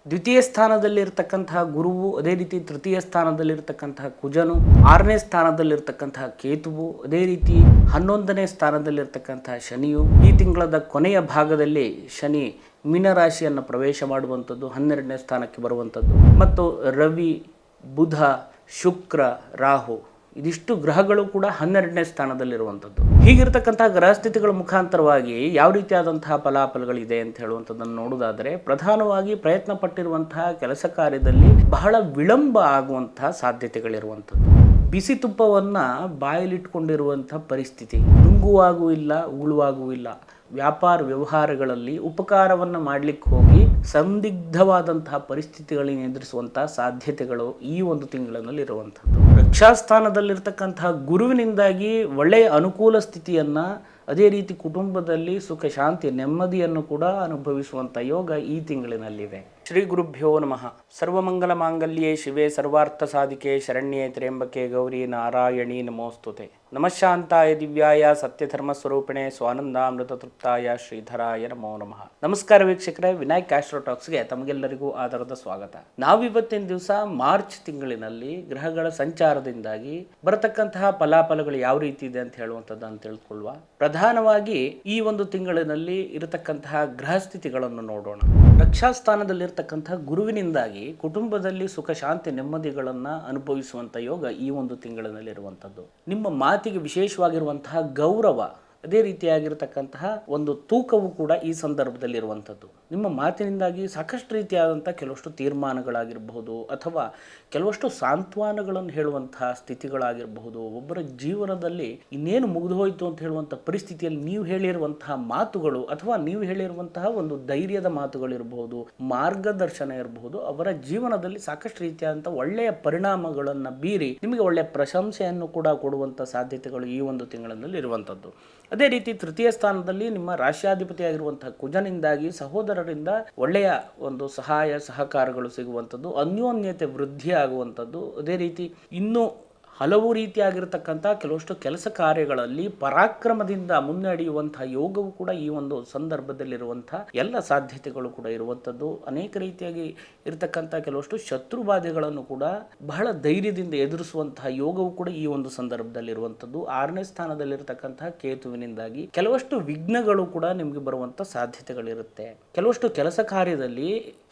ದ್ವಿತೀಯ ಸ್ಥಾನದಲ್ಲಿರ್ತಕ್ಕಂತಹ ಗುರುವು, ಅದೇ ರೀತಿ ತೃತೀಯ ಸ್ಥಾನದಲ್ಲಿರ್ತಕ್ಕಂತಹ ಕುಜನು, 6ನೇ ಸ್ಥಾನದಲ್ಲಿರ್ತಕ್ಕಂತಹ ಕೇತುವು, ಅದೇ ರೀತಿ 11ನೇ ಸ್ಥಾನದಲ್ಲಿರ್ತಕ್ಕಂತಹ ಶನಿಯು. ಈ ತಿಂಗಳದ ಕೊನೆಯ ಭಾಗದಲ್ಲಿ ಶನಿ ಮೀನರಾಶಿಯನ್ನು ಪ್ರವೇಶ ಮಾಡುವಂಥದ್ದು, 12ನೇ ಸ್ಥಾನಕ್ಕೆ ಬರುವಂಥದ್ದು. ಮತ್ತು ರವಿ, ಬುಧ, ಶುಕ್ರ, ರಾಹು ಇದಿಷ್ಟು ಗ್ರಹಗಳು ಕೂಡ 12ನೇ ಸ್ಥಾನದಲ್ಲಿರುವಂಥದ್ದು. ಹೀಗಿರ್ತಕ್ಕಂತಹ ಗ್ರಹಸ್ಥಿತಿಗಳ ಮುಖಾಂತರವಾಗಿ ಯಾವ ರೀತಿಯಾದಂತಹ ಫಲಾಫಲಗಳಿದೆ ಅಂತ ಹೇಳುವಂಥದ್ದನ್ನು ನೋಡುವುದಾದರೆ, ಪ್ರಧಾನವಾಗಿ ಪ್ರಯತ್ನ ಪಟ್ಟಿರುವಂತಹ ಕೆಲಸ ಕಾರ್ಯದಲ್ಲಿ ಬಹಳ ವಿಳಂಬ ಆಗುವಂತಹ ಸಾಧ್ಯತೆಗಳಿರುವಂಥದ್ದು. ಬಿಸಿ ತುಪ್ಪವನ್ನು ಬಾಯಲ್ಲಿಟ್ಕೊಂಡಿರುವಂಥ ಪರಿಸ್ಥಿತಿ, ನುಂಗುವಾಗೂ ಇಲ್ಲ, ಉಗುಳುವಾಗೂ ಇಲ್ಲ. ವ್ಯಾಪಾರ ವ್ಯವಹಾರಗಳಲ್ಲಿ ಉಪಕಾರವನ್ನು ಮಾಡಲಿಕ್ಕೆ ಹೋಗಿ ಸಂದಿಗ್ಧವಾದಂತಹ ಪರಿಸ್ಥಿತಿಗಳನ್ನು ಎದುರಿಸುವಂತಹ ಸಾಧ್ಯತೆಗಳು ಈ ಒಂದು ತಿಂಗಳಿನಲ್ಲಿ ಇರುವಂಥದ್ದು. ರಕ್ಷಾಸ್ಥಾನದಲ್ಲಿರ್ತಕ್ಕಂತಹ ಗುರುವಿನಿಂದಾಗಿ ಒಳ್ಳೆಯ ಅನುಕೂಲ ಸ್ಥಿತಿಯನ್ನು, ಅದೇ ರೀತಿ ಕುಟುಂಬದಲ್ಲಿ ಸುಖ ಶಾಂತಿ ನೆಮ್ಮದಿಯನ್ನು ಕೂಡ ಅನುಭವಿಸುವಂಥ ಯೋಗ ಈ ತಿಂಗಳಿನಲ್ಲಿದೆ. ಶ್ರೀ ಗುರುಭ್ಯೋ ನಮಃ. ಸರ್ವಮಂಗಲ ಮಾಂಗಲ್ಯೇ ಶಿವೆ ಸರ್ವಾರ್ಥ ಸಾಧಿಕೆ ಶರಣ್ಯೇ ತ್ರ್ಯಂಬಕೆ ಗೌರಿ ನಾರಾಯಣಿ ನಮೋಸ್ತುತೆ. ನಮಃಶಾಂತಾಯ ದಿವ್ಯಾಯ ಸತ್ಯಧರ್ಮ ಸ್ವರೂಪಿಣೆ ಸ್ವಾನಂದಾಮೃತ ತೃಪ್ತಾಯ ಶ್ರೀಧರಾಯ ನಮೋ ನಮಃ. ನಮಸ್ಕಾರ ವೀಕ್ಷಕರೇ, ವಿನಾಯಕ್ ಆಸ್ಟ್ರೋಟಾಕ್ಸ್ಗೆ ತಮಗೆಲ್ಲರಿಗೂ ಆಧಾರದ ಸ್ವಾಗತ. ನಾವಿವತ್ತಿನ ದಿವಸ ಮಾರ್ಚ್ ತಿಂಗಳಿನಲ್ಲಿ ಗ್ರಹಗಳ ಸಂಚಾರದಿಂದಾಗಿ ಬರತಕ್ಕಂತಹ ಫಲಾಫಲಗಳು ಯಾವ ರೀತಿ ಇದೆ ಅಂತ ಹೇಳುವಂಥದ್ದನ್ನು ತಿಳ್ಕೊಳ್ಳುವ. ಪ್ರಧಾನವಾಗಿ ಈ ಒಂದು ತಿಂಗಳಿನಲ್ಲಿ ಇರತಕ್ಕಂತಹ ಗ್ರಹ ಸ್ಥಿತಿಗಳನ್ನು ನೋಡೋಣ. ರಕ್ಷಾಸ್ಥಾನದಲ್ಲಿರ್ತಕ್ಕಂತಹ ಗುರುವಿನಿಂದಾಗಿ ಕುಟುಂಬದಲ್ಲಿ ಸುಖ ಶಾಂತಿ ನೆಮ್ಮದಿಗಳನ್ನು ಅನುಭವಿಸುವಂಥ ಯೋಗ ಈ ಒಂದು ತಿಂಗಳಿನಲ್ಲಿರುವಂಥದ್ದು. ನಿಮ್ಮ ಮಾತಿಗೆ ವಿಶೇಷವಾಗಿರುವಂತಹ ಗೌರವ, ಅದೇ ರೀತಿಯಾಗಿರ್ತಕ್ಕಂತಹ ಒಂದು ತೂಕವು ಕೂಡ ಈ ಸಂದರ್ಭದಲ್ಲಿರುವಂಥದ್ದು. ನಿಮ್ಮ ಮಾತಿನಿಂದಾಗಿ ಸಾಕಷ್ಟು ರೀತಿಯಾದಂಥ ಕೆಲವಷ್ಟು ತೀರ್ಮಾನಗಳಾಗಿರಬಹುದು, ಅಥವಾ ಕೆಲವಷ್ಟು ಸಾಂತ್ವನಗಳನ್ನು ಹೇಳುವಂತಹ ಸ್ಥಿತಿಗಳಾಗಿರಬಹುದು. ಒಬ್ಬರ ಜೀವನದಲ್ಲಿ ಇನ್ನೇನು ಮುಗಿದು ಹೋಯಿತು ಅಂತ ಹೇಳುವಂಥ ಪರಿಸ್ಥಿತಿಯಲ್ಲಿ ನೀವು ಹೇಳಿರುವಂತಹ ಮಾತುಗಳು, ಅಥವಾ ನೀವು ಹೇಳಿರುವಂತಹ ಒಂದು ಧೈರ್ಯದ ಮಾತುಗಳಿರಬಹುದು, ಮಾರ್ಗದರ್ಶನ ಇರಬಹುದು, ಅವರ ಜೀವನದಲ್ಲಿ ಸಾಕಷ್ಟು ರೀತಿಯಾದಂಥ ಒಳ್ಳೆಯ ಪರಿಣಾಮಗಳನ್ನು ಬೀರಿ ನಿಮಗೆ ಒಳ್ಳೆಯ ಪ್ರಶಂಸೆಯನ್ನು ಕೂಡ ಕೊಡುವಂಥ ಸಾಧ್ಯತೆಗಳು ಈ ಒಂದು ತಿಂಗಳಿನಲ್ಲಿ ಇರುವಂಥದ್ದು. ಅದೇ ರೀತಿ ತೃತೀಯ ಸ್ಥಾನದಲ್ಲಿ ನಿಮ್ಮ ರಾಶ್ಯಾಧಿಪತಿಯಾಗಿರುವಂತಹ ಕುಜನಿಂದಾಗಿ ಸಹೋದರರಿಂದ ಒಳ್ಳೆಯ ಒಂದು ಸಹಾಯ ಸಹಕಾರಗಳು ಸಿಗುವಂಥದ್ದು, ಅನ್ಯೋನ್ಯತೆ ವೃದ್ಧಿ ಆಗುವಂಥದ್ದು. ಅದೇ ರೀತಿ ಇನ್ನೂ ಹಲವು ರೀತಿಯಾಗಿರ್ತಕ್ಕಂಥ ಕೆಲವಷ್ಟು ಕೆಲಸ ಕಾರ್ಯಗಳಲ್ಲಿ ಪರಾಕ್ರಮದಿಂದ ಮುನ್ನಡೆಯುವಂತಹ ಯೋಗವು ಕೂಡ ಈ ಒಂದು ಸಂದರ್ಭದಲ್ಲಿರುವಂಥ ಎಲ್ಲ ಸಾಧ್ಯತೆಗಳು ಕೂಡ ಇರುವಂಥದ್ದು. ಅನೇಕ ರೀತಿಯಾಗಿ ಇರತಕ್ಕಂಥ ಕೆಲವಷ್ಟು ಶತ್ರುಬಾಧೆಗಳನ್ನು ಕೂಡ ಬಹಳ ಧೈರ್ಯದಿಂದ ಎದುರಿಸುವಂತಹ ಯೋಗವು ಕೂಡ ಈ ಒಂದು ಸಂದರ್ಭದಲ್ಲಿರುವಂಥದ್ದು. 6ನೇ ಸ್ಥಾನದಲ್ಲಿರ್ತಕ್ಕಂತಹ ಕೇತುವಿನಿಂದಾಗಿ ಕೆಲವಷ್ಟು ವಿಘ್ನಗಳು ಕೂಡ ನಿಮಗೆ ಬರುವಂಥ ಸಾಧ್ಯತೆಗಳಿರುತ್ತೆ. ಕೆಲವಷ್ಟು ಕೆಲಸ ಕಾರ್ಯದಲ್ಲಿ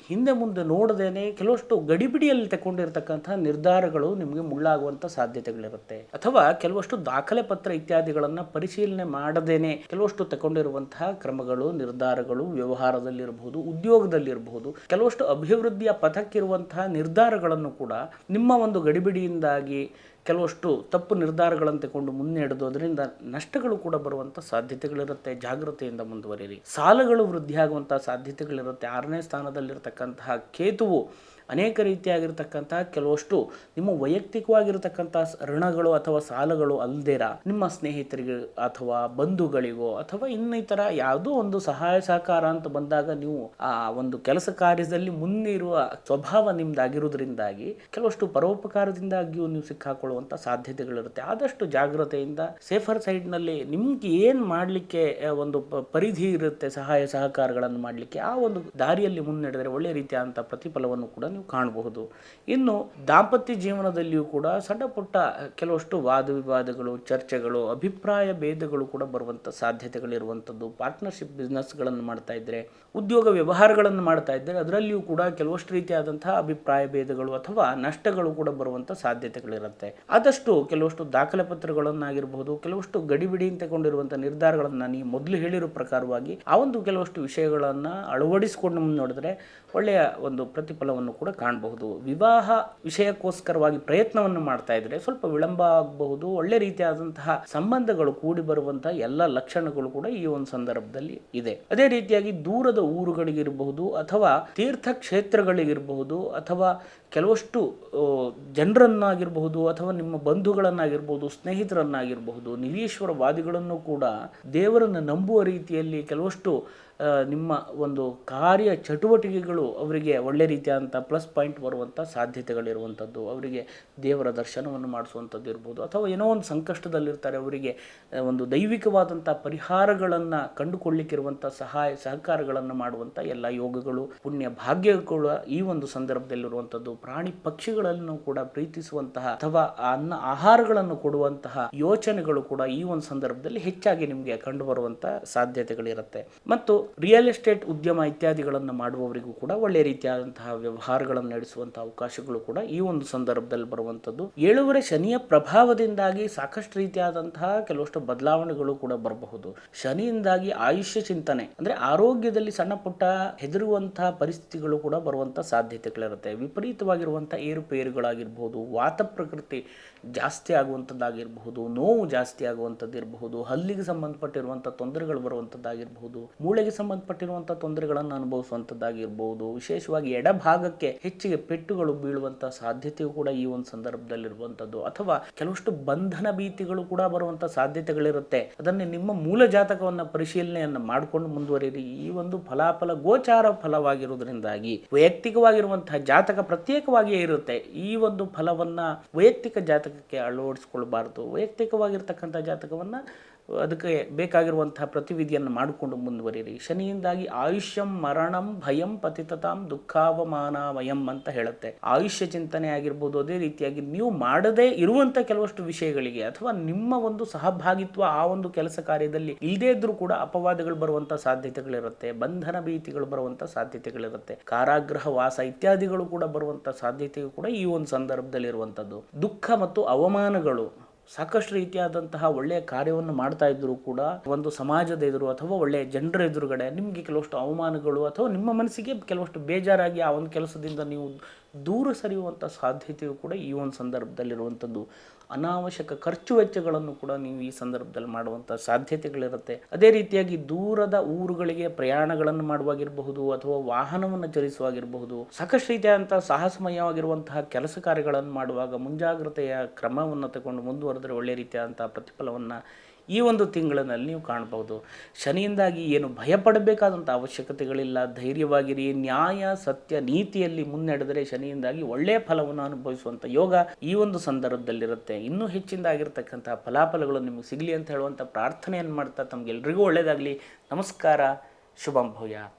ಹಿಂದೆ ಮುಂದೆ ನೋಡದೇನೆ ಕೆಲವಷ್ಟು ಗಡಿಬಿಡಿಯಲ್ಲಿ ತಗೊಂಡಿರ್ತಕ್ಕಂತಹ ನಿರ್ಧಾರಗಳು ನಿಮಗೆ ಮುಳ್ಳಾಗುವಂಥ ಸಾಧ್ಯತೆಗಳಿರುತ್ತೆ. ಅಥವಾ ಕೆಲವಷ್ಟು ದಾಖಲೆ ಪತ್ರ ಇತ್ಯಾದಿಗಳನ್ನು ಪರಿಶೀಲನೆ ಮಾಡದೇನೆ ಕೆಲವಷ್ಟು ತಗೊಂಡಿರುವಂತಹ ಕ್ರಮಗಳು, ನಿರ್ಧಾರಗಳು ವ್ಯವಹಾರದಲ್ಲಿರಬಹುದು, ಉದ್ಯೋಗದಲ್ಲಿರಬಹುದು, ಕೆಲವಷ್ಟು ಅಭಿವೃದ್ಧಿಯ ಪಥಕ್ಕಿರುವಂತಹ ನಿರ್ಧಾರಗಳನ್ನು ಕೂಡ ನಿಮ್ಮ ಒಂದು ಗಡಿಬಿಡಿಯಿಂದಾಗಿ ಕೆಲವಷ್ಟು ತಪ್ಪು ನಿರ್ಧಾರಗಳನ್ನು ತಗೊಂಡು ಮುನ್ನಡೆದು ಅದರಿಂದ ನಷ್ಟಗಳು ಕೂಡ ಬರುವಂಥ ಸಾಧ್ಯತೆಗಳಿರುತ್ತೆ. ಜಾಗೃತೆಯಿಂದ ಮುಂದುವರಿರಿ. ಸಾಲಗಳು ವೃದ್ಧಿಯಾಗುವಂಥ ಸಾಧ್ಯತೆಗಳಿರುತ್ತೆ. 6ನೇ ಸ್ಥಾನದಲ್ಲಿರ್ತಕ್ಕಂತಹ ಕೇತುವು ಅನೇಕ ರೀತಿಯಾಗಿರ್ತಕ್ಕಂತಹ ಕೆಲವಷ್ಟು ನಿಮ್ಮ ವೈಯಕ್ತಿಕವಾಗಿರ್ತಕ್ಕಂಥ ಋಣಗಳು ಅಥವಾ ಸಾಲಗಳು ಅಲ್ದೇರ ನಿಮ್ಮ ಸ್ನೇಹಿತರಿಗೆ ಅಥವಾ ಬಂಧುಗಳಿಗೋ ಅಥವಾ ಇನ್ನಿತರ ಯಾವುದೋ ಒಂದು ಸಹಾಯ ಸಹಕಾರ ಅಂತ ಬಂದಾಗ ನೀವು ಆ ಒಂದು ಕೆಲಸ ಕಾರ್ಯದಲ್ಲಿ ಮುನ್ನಿರುವ ಸ್ವಭಾವ ನಿಮ್ದಾಗಿರೋದ್ರಿಂದಾಗಿ ಕೆಲವಷ್ಟು ಪರೋಪಕಾರದಿಂದಾಗಿಯೂ ನೀವು ಸಿಕ್ಕಾಕೊಳ್ಳುವಂಥ ಸಾಧ್ಯತೆಗಳಿರುತ್ತೆ. ಆದಷ್ಟು ಜಾಗ್ರತೆಯಿಂದ ಸೇಫರ್ ಸೈಡ್ನಲ್ಲಿ ನಿಮ್ಗೆ ಏನು ಮಾಡಲಿಕ್ಕೆ ಒಂದು ಪರಿಧಿ ಇರುತ್ತೆ ಸಹಾಯ ಸಹಕಾರಗಳನ್ನು ಮಾಡಲಿಕ್ಕೆ, ಆ ಒಂದು ದಾರಿಯಲ್ಲಿ ಮುನ್ನಡೆದರೆ ಒಳ್ಳೆಯ ರೀತಿಯಾದಂಥ ಪ್ರತಿಫಲವನ್ನು ಕೂಡ ನೀವು ಕಾಣಬಹುದು. ಇನ್ನು ದಾಂಪತ್ಯ ಜೀವನದಲ್ಲಿಯೂ ಕೂಡ ಸಣ್ಣ ಪುಟ್ಟ ಕೆಲವಷ್ಟು ವಾದ ವಿವಾದಗಳು, ಚರ್ಚೆಗಳು, ಅಭಿಪ್ರಾಯ ಭೇದಗಳು ಕೂಡ ಬರುವಂಥ ಸಾಧ್ಯತೆಗಳಿರುವಂಥದ್ದು. ಪಾರ್ಟ್ನರ್ಶಿಪ್ ಬಿಸ್ನೆಸ್ಗಳನ್ನು ಮಾಡ್ತಾ ಇದ್ದರೆ, ಉದ್ಯೋಗ ವ್ಯವಹಾರಗಳನ್ನು ಮಾಡ್ತಾ ಇದ್ದರೆ ಅದರಲ್ಲಿಯೂ ಕೂಡ ಕೆಲವಷ್ಟು ರೀತಿಯಾದಂತಹ ಅಭಿಪ್ರಾಯ ಭೇದಗಳು ಅಥವಾ ನಷ್ಟಗಳು ಕೂಡ ಬರುವಂಥ ಸಾಧ್ಯತೆಗಳಿರುತ್ತೆ. ಆದಷ್ಟು ಕೆಲವಷ್ಟು ದಾಖಲೆ ಪತ್ರಗಳನ್ನಾಗಿರಬಹುದು, ಕೆಲವಷ್ಟು ಗಡಿಬಿಡಿ ತಗೊಂಡಿರುವಂಥ ನಿರ್ಧಾರಗಳನ್ನು ನೀವು ಮೊದಲು ಹೇಳಿರೋ ಪ್ರಕಾರವಾಗಿ ಆ ಒಂದು ಕೆಲವಷ್ಟು ವಿಷಯಗಳನ್ನು ಅಳವಡಿಸಿಕೊಂಡು ನೋಡಿದ್ರೆ ಒಳ್ಳೆಯ ಒಂದು ಪ್ರತಿಫಲವನ್ನು ಕೂಡ ಕಾಣಬಹುದು. ವಿವಾಹ ವಿಷಯಕ್ಕೋಸ್ಕರವಾಗಿ ಪ್ರಯತ್ನವನ್ನು ಮಾಡ್ತಾ ಇದ್ರೆ ಸ್ವಲ್ಪ ವಿಳಂಬ ಆಗಬಹುದು. ಒಳ್ಳೆ ರೀತಿಯಾದಂತಹ ಸಂಬಂಧಗಳು ಕೂಡಿ ಬರುವಂತಹ ಎಲ್ಲ ಲಕ್ಷಣಗಳು ಕೂಡ ಈ ಒಂದು ಸಂದರ್ಭದಲ್ಲಿ ಇದೆ. ಅದೇ ರೀತಿಯಾಗಿ ದೂರದ ಊರುಗಳಿಗಿರಬಹುದು, ಅಥವಾ ತೀರ್ಥ ಕ್ಷೇತ್ರಗಳಿಗಿರಬಹುದು, ಅಥವಾ ಕೆಲವಷ್ಟು ಜನರನ್ನಾಗಿರಬಹುದು, ಅಥವಾ ನಿಮ್ಮ ಬಂಧುಗಳನ್ನಾಗಿರ್ಬೋದು, ಸ್ನೇಹಿತರನ್ನಾಗಿರಬಹುದು, ನಿರೀಶ್ವರವಾದಿಗಳನ್ನು ಕೂಡ ದೇವರನ್ನು ನಂಬುವ ರೀತಿಯಲ್ಲಿ ಕೆಲವಷ್ಟು ನಿಮ್ಮ ಒಂದು ಕಾರ್ಯ ಚಟುವಟಿಕೆಗಳು ಅವರಿಗೆ ಒಳ್ಳೆ ರೀತಿಯಾದಂಥ ಪ್ಲಸ್ ಪಾಯಿಂಟ್ ಬರುವಂಥ ಸಾಧ್ಯತೆಗಳಿರುವಂಥದ್ದು, ಅವರಿಗೆ ದೇವರ ದರ್ಶನವನ್ನು ಮಾಡಿಸುವಂಥದ್ದು ಇರ್ಬೋದು, ಅಥವಾ ಏನೋ ಒಂದು ಸಂಕಷ್ಟದಲ್ಲಿರ್ತಾರೆ ಅವರಿಗೆ ಒಂದು ದೈವಿಕವಾದಂಥ ಪರಿಹಾರಗಳನ್ನು ಕಂಡುಕೊಳ್ಳಿಕ್ಕಿರುವಂಥ ಸಹಕಾರಗಳನ್ನು ಮಾಡುವಂಥ ಎಲ್ಲ ಯೋಗಗಳು, ಪುಣ್ಯ ಭಾಗ್ಯಗಳು ಈ ಒಂದು ಸಂದರ್ಭದಲ್ಲಿರುವಂಥದ್ದು. ಪ್ರಾಣಿ ಪಕ್ಷಿಗಳನ್ನು ಕೂಡ ಪ್ರೀತಿಸುವಂತಹ ಅಥವಾ ಆಹಾರಗಳನ್ನು ಕೊಡುವಂತಹ ಯೋಚನೆಗಳು ಕೂಡ ಈ ಒಂದು ಸಂದರ್ಭದಲ್ಲಿ ಹೆಚ್ಚಾಗಿ ನಿಮಗೆ ಕಂಡುಬರುವಂಥ ಸಾಧ್ಯತೆಗಳಿರುತ್ತೆ. ಮತ್ತು ರಿಯಲ್ ಎಸ್ಟೇಟ್ ಉದ್ಯಮ ಇತ್ಯಾದಿಗಳನ್ನು ಮಾಡುವವರಿಗೂ ಕೂಡ ಒಳ್ಳೆ ರೀತಿಯಾದಂತಹ ವ್ಯವಹಾರಗಳನ್ನು ನಡೆಸುವಂತಹ ಅವಕಾಶಗಳು ಕೂಡ ಈ ಒಂದು ಸಂದರ್ಭದಲ್ಲಿ ಬರುವಂಥದ್ದು. 7ನೇ ಶನಿಯ ಪ್ರಭಾವದಿಂದಾಗಿ ಸಾಕಷ್ಟು ರೀತಿಯಾದಂತಹ ಕೆಲವಷ್ಟು ಬದಲಾವಣೆಗಳು ಕೂಡ ಬರಬಹುದು. ಶನಿಯಿಂದಾಗಿ ಆಯುಷ್ಯ ಚಿಂತನೆ ಅಂದ್ರೆ ಆರೋಗ್ಯದಲ್ಲಿ ಸಣ್ಣ ಪುಟ್ಟ ಹೆದರುವಂತಹ ಪರಿಸ್ಥಿತಿಗಳು ಕೂಡ ಬರುವಂತಹ ಸಾಧ್ಯತೆಗಳಿರುತ್ತೆ. ವಿಪರೀತವಾಗಿರುವಂತಹ ಏರುಪೇರುಗಳಾಗಿರ್ಬಹುದು, ವಾತ ಪ್ರಕೃತಿ ಜಾಸ್ತಿ ಆಗುವಂಥದ್ದಾಗಿರಬಹುದು, ನೋವು ಜಾಸ್ತಿ ಆಗುವಂಥದ್ದಿರಬಹುದು, ಹಲ್ಲಿಗೆ ಸಂಬಂಧಪಟ್ಟಿರುವಂಥ ತೊಂದರೆಗಳು ಬರುವಂಥದ್ದಾಗಿರಬಹುದು, ಮೂಳೆಗೆ ಸಂಬಂಧಪಟ್ಟಿರುವಂಥ ತೊಂದರೆಗಳನ್ನು ಅನುಭವಿಸುವಂಥದ್ದಾಗಿರ್ಬಹುದು, ವಿಶೇಷವಾಗಿ ಎಡಭಾಗಕ್ಕೆ ಹೆಚ್ಚಿಗೆ ಪೆಟ್ಟುಗಳು ಬೀಳುವಂಥ ಸಾಧ್ಯತೆಯು ಕೂಡ ಈ ಒಂದು ಸಂದರ್ಭದಲ್ಲಿರುವಂಥದ್ದು. ಅಥವಾ ಕೆಲವಷ್ಟು ಬಂಧನ ಭೀತಿಗಳು ಕೂಡ ಬರುವಂಥ ಸಾಧ್ಯತೆಗಳಿರುತ್ತೆ. ಅದನ್ನೇ ನಿಮ್ಮ ಮೂಲ ಜಾತಕವನ್ನು ಪರಿಶೀಲನೆಯನ್ನು ಮಾಡಿಕೊಂಡು ಮುಂದುವರಿಯಿರಿ. ಈ ಒಂದು ಫಲಾಫಲ ಗೋಚಾರ ಫಲವಾಗಿರುವುದರಿಂದಾಗಿ ವೈಯಕ್ತಿಕವಾಗಿರುವಂತಹ ಜಾತಕ ಪ್ರತ್ಯೇಕವಾಗಿಯೇ ಇರುತ್ತೆ. ಈ ಒಂದು ಫಲವನ್ನ ವೈಯಕ್ತಿಕ ಜಾತಕಕ್ಕೆ ಅಳವಡಿಸಿಕೊಳ್ಳಬಾರದು. ವೈಯಕ್ತಿಕವಾಗಿರ್ತಕ್ಕಂಥ ಜಾತಕವನ್ನು ಅದಕ್ಕೆ ಬೇಕಾಗಿರುವಂತಹ ಪ್ರತಿವಿಧಿಯನ್ನು ಮಾಡಿಕೊಂಡು ಮುಂದುವರಿಯಿರಿ. ಶನಿಯಿಂದಾಗಿ ಆಯುಷ್ಯಂ ಮರಣಂ ಭಯಂ ಪತಿತತಾಂ ದುಃಖಾವಮಾನವಯಂ ಅಂತ ಹೇಳುತ್ತೆ. ಆಯುಷ್ಯ ಚಿಂತನೆ ಆಗಿರ್ಬೋದು, ಅದೇ ರೀತಿಯಾಗಿ ನೀವು ಮಾಡದೇ ಇರುವಂಥ ಕೆಲವಷ್ಟು ವಿಷಯಗಳಿಗೆ ಅಥವಾ ನಿಮ್ಮ ಒಂದು ಸಹಭಾಗಿತ್ವ ಆ ಒಂದು ಕೆಲಸ ಕಾರ್ಯದಲ್ಲಿ ಇಲ್ಲದೇ ಇದ್ರೂ ಕೂಡ ಅಪವಾದಗಳು ಬರುವಂಥ ಸಾಧ್ಯತೆಗಳಿರುತ್ತೆ, ಬಂಧನ ಭೀತಿಗಳು ಬರುವಂಥ ಸಾಧ್ಯತೆಗಳಿರುತ್ತೆ, ಕಾರಾಗೃಹ ವಾಸ ಇತ್ಯಾದಿಗಳು ಕೂಡ ಬರುವಂಥ ಸಾಧ್ಯತೆಯು ಕೂಡ ಈ ಒಂದು ಸಂದರ್ಭದಲ್ಲಿ ಇರುವಂಥದ್ದು. ದುಃಖ ಮತ್ತು ಅವಮಾನಗಳು ಸಾಕಷ್ಟು ರೀತಿಯಾದಂತಹ ಒಳ್ಳೆಯ ಕಾರ್ಯವನ್ನು ಮಾಡ್ತಾ ಇದ್ದರೂ ಕೂಡ ಒಂದು ಸಮಾಜದ ಎದುರು ಅಥವಾ ಒಳ್ಳೆಯ ಜನರ ಎದುರುಗಡೆ ನಿಮಗೆ ಕೆಲವಷ್ಟು ಅವಮಾನಗಳು ಅಥವಾ ನಿಮ್ಮ ಮನಸ್ಸಿಗೆ ಕೆಲವಷ್ಟು ಬೇಜಾರಾಗಿ ಆ ಒಂದು ಕೆಲಸದಿಂದ ನೀವು ದೂರ ಸರಿಯುವಂಥ ಸಾಧ್ಯತೆಯು ಕೂಡ ಈ ಒಂದು ಸಂದರ್ಭದಲ್ಲಿರುವಂಥದ್ದು. ಅನಾವಶ್ಯಕ ಖರ್ಚು ವೆಚ್ಚಗಳನ್ನು ಕೂಡ ನೀವು ಈ ಸಂದರ್ಭದಲ್ಲಿ ಮಾಡುವಂಥ ಸಾಧ್ಯತೆಗಳಿರುತ್ತೆ. ಅದೇ ರೀತಿಯಾಗಿ ದೂರದ ಊರುಗಳಿಗೆ ಪ್ರಯಾಣಗಳನ್ನು ಮಾಡುವಾಗಿರಬಹುದು ಅಥವಾ ವಾಹನವನ್ನು ಚಲಿಸುವಾಗಿರಬಹುದು, ಸಾಕಷ್ಟು ರೀತಿಯಾದಂಥ ಸಾಹಸಮಯವಾಗಿರುವಂತಹ ಕೆಲಸ ಕಾರ್ಯಗಳನ್ನು ಮಾಡುವಾಗ ಮುಂಜಾಗ್ರತೆಯ ಕ್ರಮವನ್ನು ತಗೊಂಡು ಮುಂದುವರೆದರೆ ಒಳ್ಳೆ ರೀತಿಯಾದಂಥ ಪ್ರತಿಫಲವನ್ನು ಈ ಒಂದು ತಿಂಗಳಿನಲ್ಲಿ ನೀವು ಕಾಣಬಹುದು. ಶನಿಯಿಂದಾಗಿ ಏನು ಭಯಪಡಬೇಕಾದಂಥ ಅವಶ್ಯಕತೆಗಳಿಲ್ಲ. ಧೈರ್ಯವಾಗಿರಿ. ನ್ಯಾಯ ಸತ್ಯ ನೀತಿಯಲ್ಲಿ ಮುನ್ನಡೆದರೆ ಶನಿಯಿಂದಾಗಿ ಒಳ್ಳೆಯ ಫಲವನ್ನು ಅನುಭವಿಸುವಂಥ ಯೋಗ ಈ ಒಂದು ಸಂದರ್ಭದಲ್ಲಿರುತ್ತೆ. ಇನ್ನೂ ಹೆಚ್ಚಿನದಾಗಿರ್ತಕ್ಕಂಥ ಫಲಾಫಲಗಳು ನಿಮಗೆ ಸಿಗಲಿ ಅಂತ ಹೇಳುವಂಥ ಪ್ರಾರ್ಥನೆಯನ್ನು ಮಾಡ್ತಾ ತಮಗೆಲ್ಲರಿಗೂ ಒಳ್ಳೆಯದಾಗಲಿ. ನಮಸ್ಕಾರ. ಶುಭಂ ಭೂಯಾತ್.